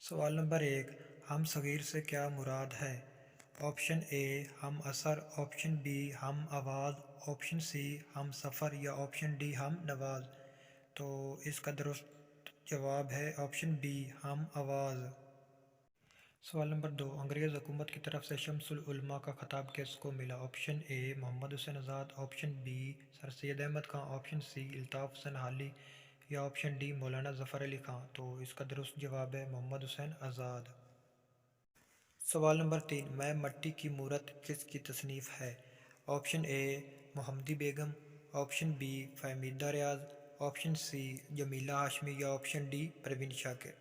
سوال نمبر 1، ہم صغیر سے کیا مراد ہے؟ آپشن اے ہم اثر، آپشن بی ہم آواز، آپشن سی ہم سفر یا آپشن ڈی ہم نواز۔ تو اس کا درست جواب ہے آپشن بی ہم آواز۔ سوال نمبر 2، انگریز حکومت کی طرف سے شمس العلماء کا خطاب کس کو ملا؟ آپشن اے محمد حسین آزاد، آپشن بی سر سید احمد خان، آپشن سی الطاف حسین حالی یا آپشن ڈی مولانا ظفر علی خان۔ تو اس کا درست جواب ہے محمد حسین آزاد۔ سوال نمبر 3، میں مٹی کی مورت کس کی تصنیف ہے؟ آپشن اے محمدی بیگم، آپشن بی فہمیدہ ریاض، آپشن سی جمیلہ ہاشمی یا آپشن ڈی پروین شاکر۔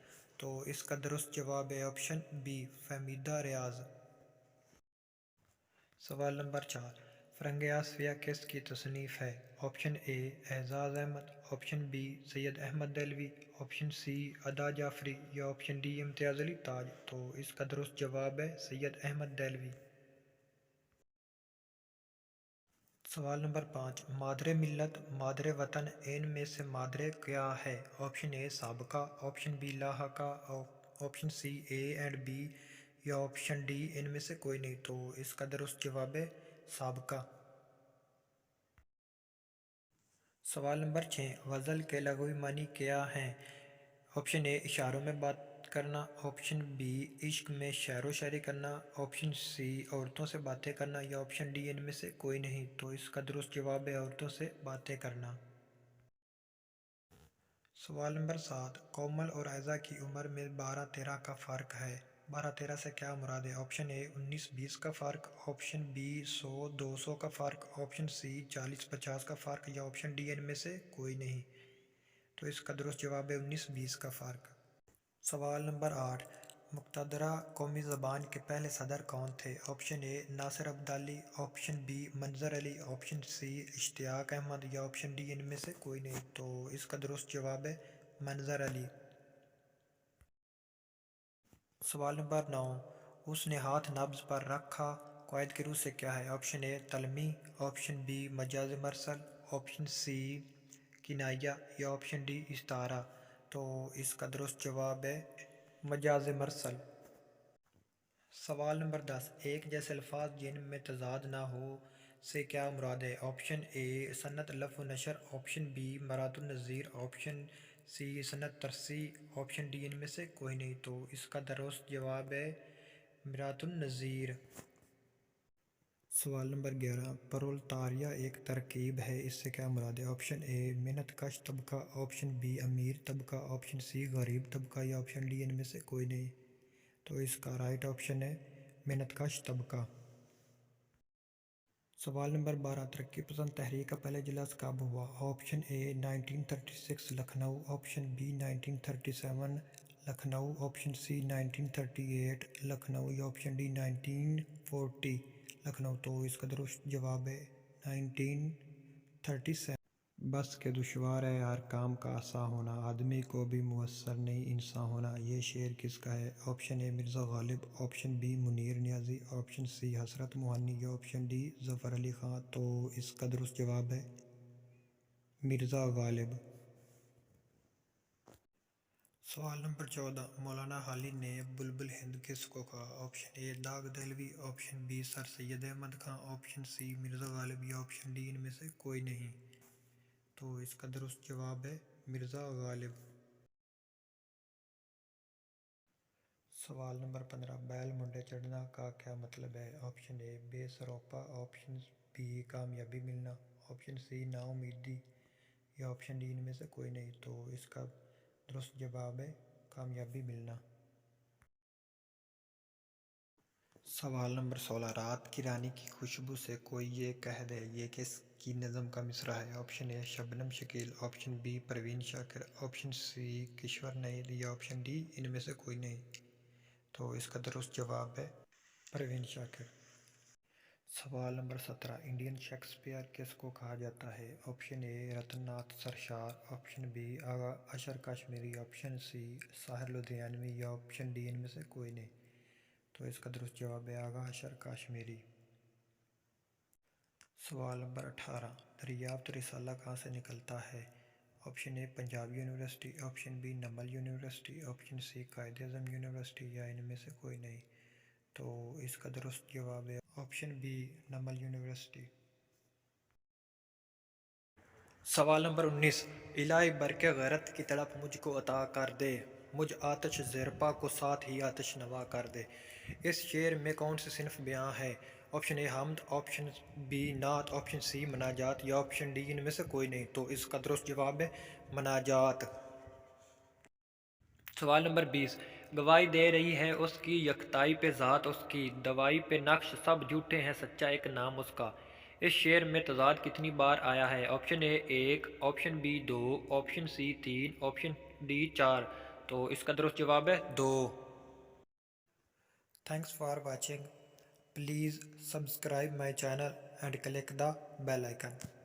تو اس کا درست جواب ہے آپشن بی فہمیدہ ریاض۔ سوال نمبر 4، فرنگ آصفیہ کس کی تصنیف ہے؟ آپشن اے اعجاز احمد، آپشن بی سید احمد دہلوی، آپشن سی ادا جعفری یا آپشن ڈی امتیاز علی تاج۔ تو اس کا درست جواب ہے سید احمد دہلوی۔ سوال نمبر 5، مادر ملت مادر وطن ان میں سے مادر کیا ہے؟ آپشن اے سابقہ، آپشن بی لاحقہ، option C A and B یا آپشن ڈی ان میں سے کوئی نہیں۔ تو اس کا درست جواب ہے سابقہ۔ سوال نمبر 6، غزل کے لغوی معنی کیا ہیں؟ آپشن اے اشاروں میں بات کرنا، آپشن بی عشق میں شعر و شاعری کرنا، آپشن سی عورتوں سے باتیں کرنا یا آپشن ڈی ان میں سے کوئی نہیں۔ تو اس کا درست جواب ہے عورتوں سے باتیں کرنا۔ سوال نمبر 7، کومل اور عائزہ کی عمر میں 12-13 کا فرق ہے۔ 12-13 سے کیا مراد ہے؟ آپشن اے 19-20 کا فرق، آپشن بی 100-200 کا فرق، آپشن سی 40-50 کا فرق یا آپشن ڈی ان میں سے کوئی نہیں۔ تو اس کا درست جواب ہے 19-20 کا فرق۔ سوال نمبر 8، مقتدرہ قومی زبان کے پہلے صدر کون تھے؟ آپشن اے ناصر عبدالی، آپشن بی منظر علی، آپشن سی اشتیاق احمد یا آپشن ڈی ان میں سے کوئی نہیں۔ تو اس کا درست جواب ہے منظر علی۔ سوال نمبر 9، اس نے ہاتھ نبض پر رکھا قواعد کی روح سے کیا ہے؟ آپشن اے تلمی، آپشن بی مجاز مرسل، آپشن سی کنایہ یا آپشن ڈی استعارہ۔ تو اس کا درست جواب ہے مجاز مرسل۔ سوال نمبر 10، ایک جیسے الفاظ جن میں تضاد نہ ہو سے کیا مراد ہے؟ آپشن اے سنت لف و نشر، آپشن بی مرات النظیر، آپشن سی سنت ترسیع، آپشن ڈی ان میں سے کوئی نہیں۔ تو اس کا درست جواب ہے مرات النظیر۔ سوال نمبر 11، پرولتاریہ ایک ترکیب ہے، اس سے کیا مراد ہے؟ آپشن اے محنت کش طبقہ، آپشن بی امیر طبقہ، آپشن سی غریب طبقہ یا آپشن ڈی ان میں سے کوئی نہیں۔ تو اس کا رائٹ آپشن ہے محنت کش طبقہ۔ سوال نمبر 12، ترقی پسند تحریک کا پہلا اجلاس کب ہوا؟ Option A 1936 Lucknow, option B 1937 Lucknow, option C 1938 Lucknow یا آپشن ڈی 1940 لکھنؤ۔ تو اس کا درست جواب ہے 1937۔ بس کہ دشوار ہے ہر کام کا آساں ہونا، آدمی کو بھی میسر نہیں انسان ہونا، یہ شعر کس کا ہے؟ آپشن اے مرزا غالب، آپشن بی منیر نیازی، آپشن سی حسرت موہانی یا آپشن ڈی ظفر علی خان۔ تو اس کا درست جواب ہے مرزا غالب۔ سوال نمبر 14، مولانا حالی نے بلبل ہند کس کو کہا؟ آپشن اے داغ دہلوی، آپشن بی سر سید احمد خان، آپشن سی مرزا غالب یا آپشن ڈی ان میں سے کوئی نہیں۔ تو اس کا درست جواب ہے مرزا غالب۔ سوال نمبر 15، بیل منڈے چڑھنا کا کیا مطلب ہے؟ آپشن اے بے سروپا، آپشن بی کامیابی ملنا، آپشن سی نا امیدی یا آپشن ڈی ان میں سے کوئی نہیں۔ تو اس کا درست جواب ہے کامیابی ملنا۔ سوال نمبر 16، رات کی رانی کی خوشبو سے کوئی یہ کہہ دے، یہ کس کی نظم کا مصرع ہے؟ آپشن اے شبنم Shakeel, option B Parveen Shakir, option C کشور نید یا آپشن ڈی ان میں سے کوئی نہیں۔ تو اس کا درست جواب ہے پروین شاکر۔ سوال نمبر 17، انڈین شیکسپیئر کس کو کہا جاتا ہے؟ آپشن اے رتن ناتھ سرشار، آپشن بی آغا اشر کشمیری، آپشن سی ساحر لدھیانوی یا آپشن ڈی ان میں سے کوئی نہیں۔ تو اس کا درست جواب ہے آغا اشر کشمیری۔ سوال نمبر 18، دریافت رسالہ کہاں سے نکلتا ہے؟ Option A Punjab university, option B NUML university, option C Quaid Azam university یا ان میں سے کوئی نہیں؟ تو اس کا درست جواب ہے آپشن بی نمل یونیورسٹی۔ سوال نمبر 19، الہی برق غیرت کی تڑپ مجھ کو عطا کر دے، مجھ آتش زیرپا کو ساتھ ہی آتش نوا کر دے۔ اس شعر میں کون سی صنف بیان ہے؟ آپشن اے حمد، آپشن بی نعت، آپشن سی مناجات یا آپشن ڈی ان میں سے کوئی نہیں؟ تو اس کا درست جواب ہے مناجات۔ سوال نمبر 20، گواہی دے رہی ہے اس کی یکتائی پہ ذات اس کی، دوائی پہ نقش سب جھوٹے ہیں سچا ایک نام اس کا۔ اس شعر میں تضاد کتنی بار آیا ہے؟ Option A 1، option B 2، option C 3، option D 4۔ تو اس کا درست جواب ہے 2۔ Thanks for watching, please subscribe my channel and click the bell icon.